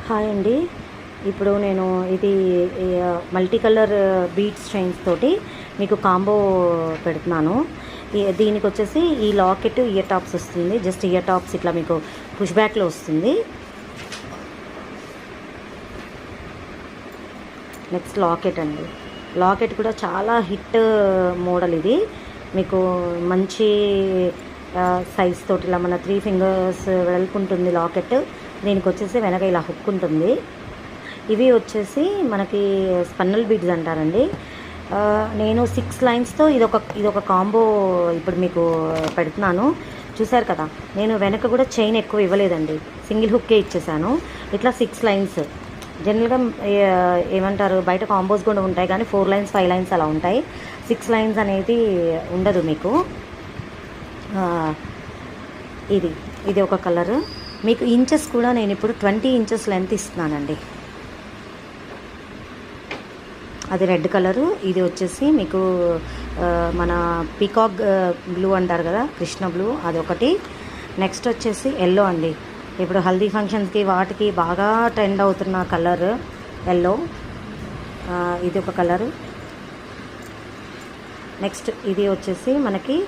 Hi అండి. ఇప్పుడు నేను ఇది మల్టీ కలర్ బీడ్స్ చైన్స్ తోటి మీకు కాంబో పెడుతున్నాను. దీనికి వచ్చేసి ఈ లాకెట్ ఇయర్ టాప్స్ వస్తుంది. జస్ట్ ఇయర్ టాప్స్ ఇట్లా మీకు పుష్ బ్యాక్లో వస్తుంది. నెక్స్ట్ లాకెట్ అండి. లాకెట్ కూడా చాలా హిట్ మోడల్. ఇది మీకు మంచి సైజ్ తోటి ఇలా మన 3 ఫింగర్స్ వెడల్పుంటుంది లాకెట్. దీనికి వచ్చేసి వెనక ఇలా హుక్ ఉంటుంది. ఇవి వచ్చేసి మనకి స్పన్నల్ బీడ్స్ అంటారండి. నేను 6 లైన్స్తో ఇదొక కాంబో ఇప్పుడు మీకు పెడుతున్నాను. చూసారు కదా, నేను వెనక కూడా చైన్ ఎక్కువ ఇవ్వలేదండి, సింగిల్ హుక్కే ఇచ్చేసాను. ఇట్లా 6 లైన్స్. జనరల్గా ఏమంటారు, బయట కాంబోస్ కూడా ఉంటాయి కానీ 4 లైన్స్ 5 లైన్స్ అలా ఉంటాయి. 6 లైన్స్ అనేది ఉండదు మీకు. ఇది ఒక కలరు. మీకు ఇంచెస్ కూడా నేను ఇప్పుడు 20 ఇంచెస్ లెంత్ ఇస్తున్నానండి. అది రెడ్ కలరు. ఇది వచ్చేసి మీకు మన పీకాక్ బ్లూ అంటారు కదా, కృష్ణ బ్లూ, అదొకటి. నెక్స్ట్ వచ్చేసి ఎల్లో అండి. ఇప్పుడు హల్దీ ఫంక్షన్స్కి వాటికి బాగా ట్రెండ్ అవుతున్న కలర్ ఎల్లో. ఇది ఒక కలరు. నెక్స్ట్ ఇది వచ్చేసి మనకి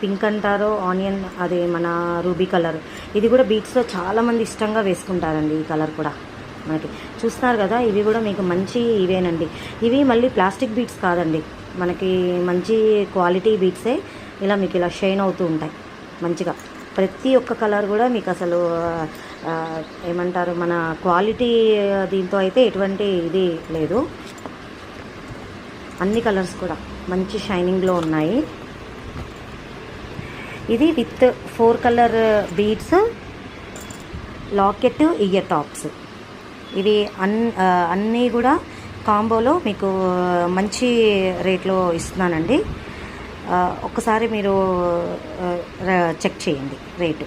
పింక్ అంటారు, ఆనియన్, అది మన రూబీ కలర్. ఇది కూడా బీట్స్లో చాలామంది ఇష్టంగా వేసుకుంటారండి. ఈ కలర్ కూడా మనకి చూస్తున్నారు కదా. ఇవి కూడా మీకు మంచి ఇవేనండి. ఇవి మళ్ళీ ప్లాస్టిక్ బీట్స్ కాదండి, మనకి మంచి క్వాలిటీ బీట్సే. ఇలా మీకు ఇలా షైన్ అవుతూ ఉంటాయి మంచిగా. ప్రతి ఒక్క కలర్ కూడా మీకు అసలు ఏమంటారు, మన క్వాలిటీ దీంతో అయితే ఎటువంటి ఇది లేదు. అన్ని కలర్స్ కూడా మంచి షైనింగ్లో ఉన్నాయి. ఇది with 4 colour beads, locket, ear tops. ఇవి అన్నీ కూడా కాంబోలో మీకు మంచి రేట్లో ఇస్తున్నానండి. ఒక్కసారి మీరు చెక్ చేయండి రేటు.